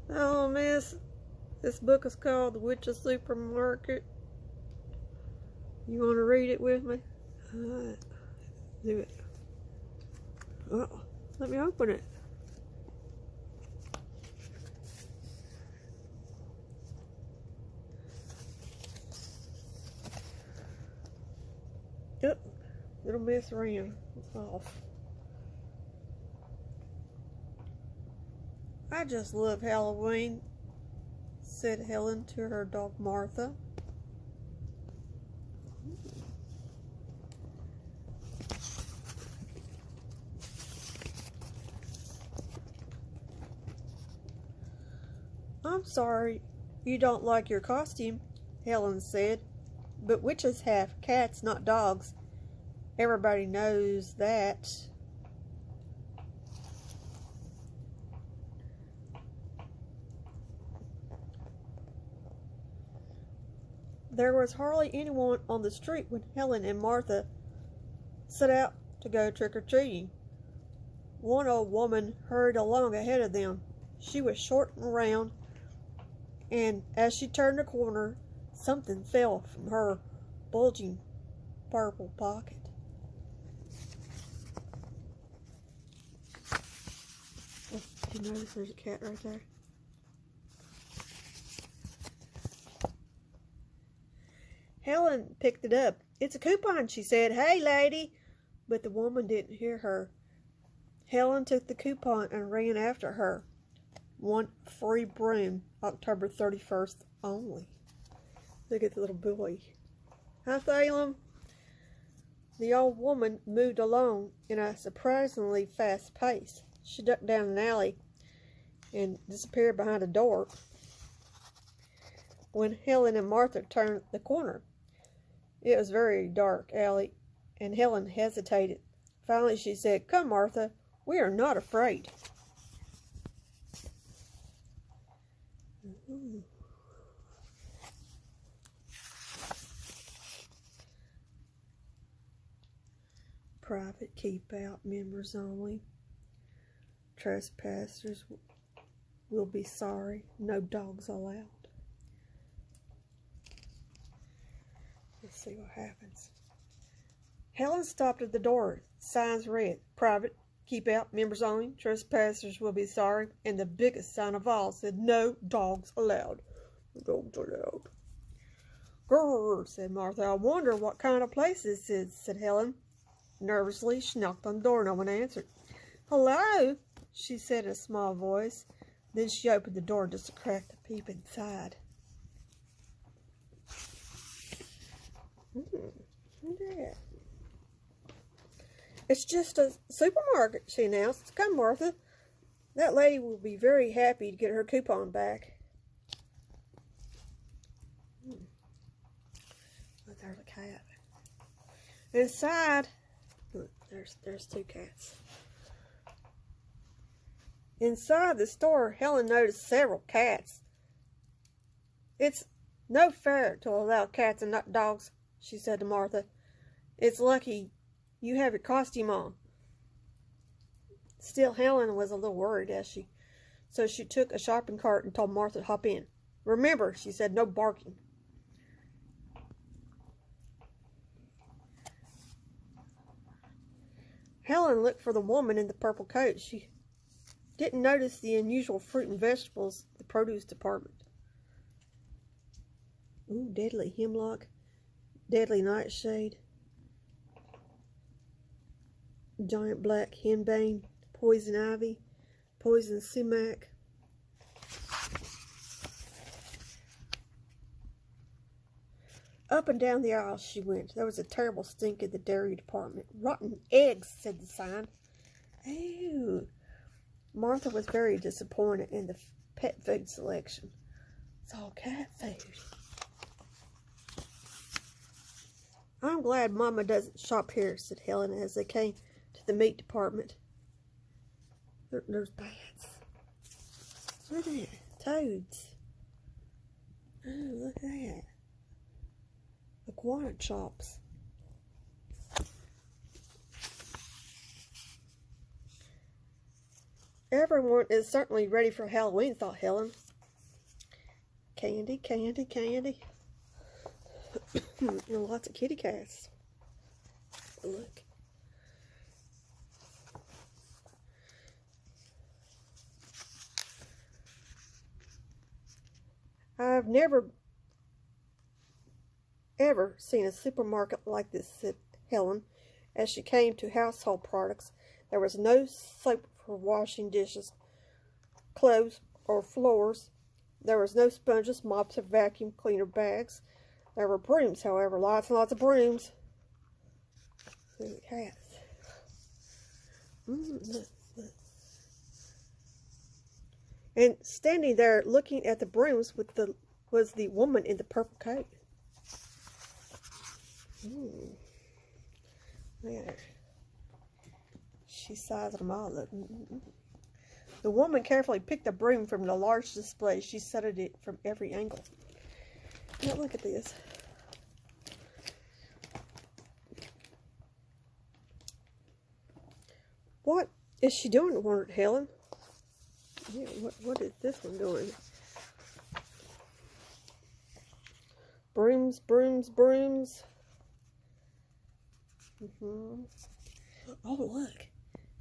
Oh, miss, this book is called The Witch's Supermarket. You want to read it with me? Alright, do it. Oh, let me open it. Yep, little Miss ran off. I just love Halloween, said Helen to her dog Martha. I'm sorry you don't like your costume, Helen said, but witches have cats, not dogs. Everybody knows that. There was hardly anyone on the street when Helen and Martha set out to go trick-or-treating. One old woman hurried along ahead of them. She was short and round, and as she turned the corner, something fell from her bulging purple pocket. Oh, did you notice there's a cat right there? Helen picked it up. It's a coupon, she said. Hey, lady! But the woman didn't hear her. Helen took the coupon and ran after her. One free broom, October 31st only. Look at the little boy. Hi, Salem. The old woman moved along in a surprisingly fast pace. She ducked down an alley and disappeared behind a door when Helen and Martha turned the corner. It was a very dark alley, and Helen hesitated. Finally, she said, "Come, Martha, we are not afraid." Ooh. Private keep out, members only. Trespassers will be sorry. No dogs allowed. Let's see what happens. Helen stopped at the door. Signs read, "Private, keep out, members only, trespassers will be sorry," and the biggest sign of all said, "No dogs allowed." No dogs allowed. "Grrr," said Martha. "I wonder what kind of place this is," said Helen. Nervously, she knocked on the door. No one answered. "Hello," she said in a small voice. Then she opened the door just to crack the peep inside. What's that? "It's just a supermarket," she announced. "Come, Martha. That lady will be very happy to get her coupon back." Oh, there's a cat. Inside, look, there's two cats. Inside the store, Helen noticed several cats. "It's no fair to allow cats and not dogs," she said to Martha. "It's lucky you have your costume on." Still, Helen was a little worried so she took a shopping cart and told Martha to hop in. "Remember," she said, "no barking." Helen looked for the woman in the purple coat. She didn't notice the unusual fruit and vegetables at the produce department. Ooh, deadly hemlock, deadly nightshade, giant black henbane, poison ivy, poison sumac. Up and down the aisle she went. There was a terrible stink in the dairy department. "Rotten eggs," said the sign. Ew. Martha was very disappointed in the pet food selection. It's all cat food. "I'm glad Mama doesn't shop here," said Helen as they came to the meat department. There's bats. Look at that. Toads. Oh, look at that. Iguana chops. Everyone is certainly ready for Halloween, thought Helen. Candy, candy, candy. And lots of kitty cats. Look. I've never ever seen a supermarket like this, said Helen, as she came to household products. There was no soap for washing dishes, clothes, or floors. There was no sponges, mops, or vacuum cleaner bags. There were brooms, however, lots and lots of brooms. Look at cats. Look. And standing there looking at the brooms was the woman in the purple coat. Look at her. She sized them all up. The woman carefully picked a broom from the large display. She studied it from every angle. Now look at this. What is she doing? Wondered Helen. Yeah, what is this one doing? Brooms, brooms, brooms. Oh, look.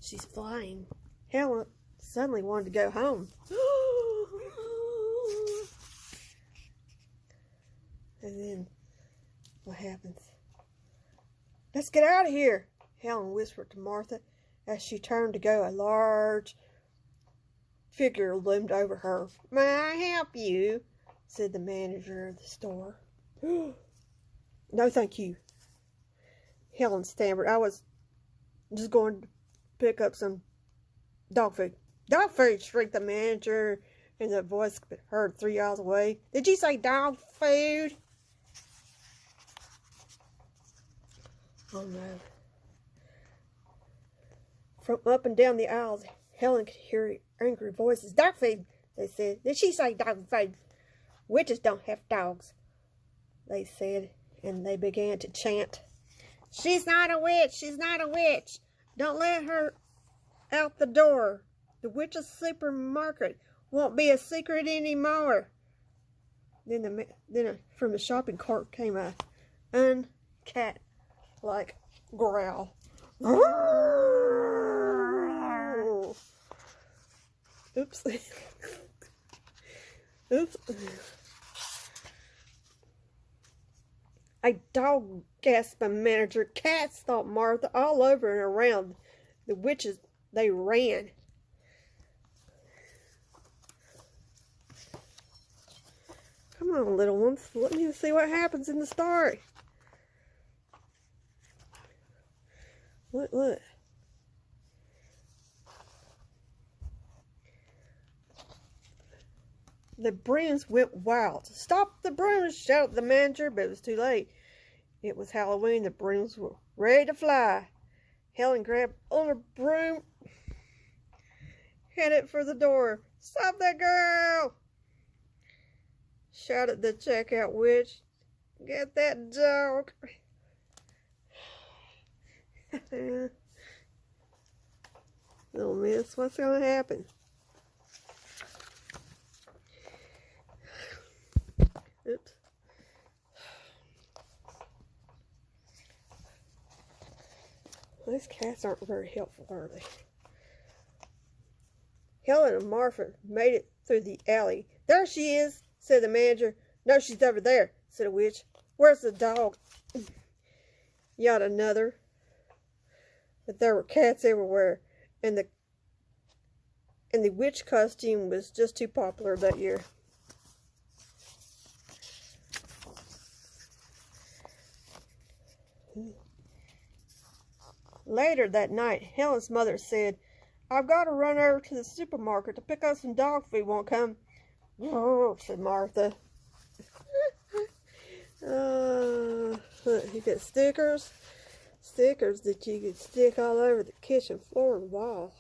She's flying. Helen suddenly wanted to go home. And then, what happens? Let's get out of here, Helen whispered to Martha. As she turned to go, a large figure loomed over her. May I help you? Said the manager of the store. No, thank you, Helen stammered. I was just going to pick up some dog food. Dog food, shrieked the manager, and the voice could be heard 3 miles away. Did you say dog food? Oh no. From up and down the aisles, Helen could hear angry voices. Dog food, they said. Did she say dog food? Witches don't have dogs, they said, and they began to chant. She's not a witch, she's not a witch. Don't let her out the door. The witch's supermarket won't be a secret anymore. Then from the shopping cart came a uncat-like growl. Oops. Oops. A dog, gasped the manager. Cats, thought Martha, all over and around the witches. They ran. Come on, little ones. Let me see what happens in the story. Look. The brooms went wild. Stop the brooms, shouted the manager, but it was too late. It was Halloween. The brooms were ready to fly. Helen grabbed on a broom, headed for the door. Stop that girl! Shouted the checkout witch. Get that dog. Little miss, what's going to happen? Oops. These cats aren't very helpful, are they? Helen and Martha made it through the alley. There she is, said the manager. No, she's over there, said a witch. Where's the dog? Yelled another. But there were cats everywhere, and the witch costume was just too popular that year. Later that night, Helen's mother said, I've got to run over to the supermarket to pick up some dog food. Won't come? Oh, said Martha. Look, you get stickers. Stickers that you could stick all over the kitchen floor and wall.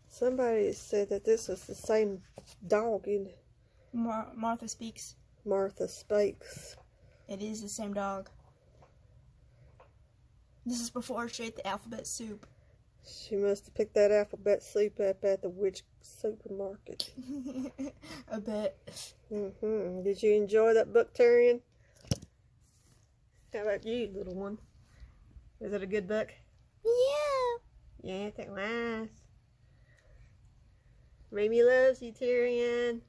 Somebody said that this was the same dog in Martha speaks. Martha Speaks. It is the same dog. This is before she ate the alphabet soup. She must have picked that alphabet soup up at the witch supermarket. A bit. Did you enjoy that book, Tyrion? How about you, little one? Was it a good book? Yeah. Yes, it was. Mimi loves you, Tyrion.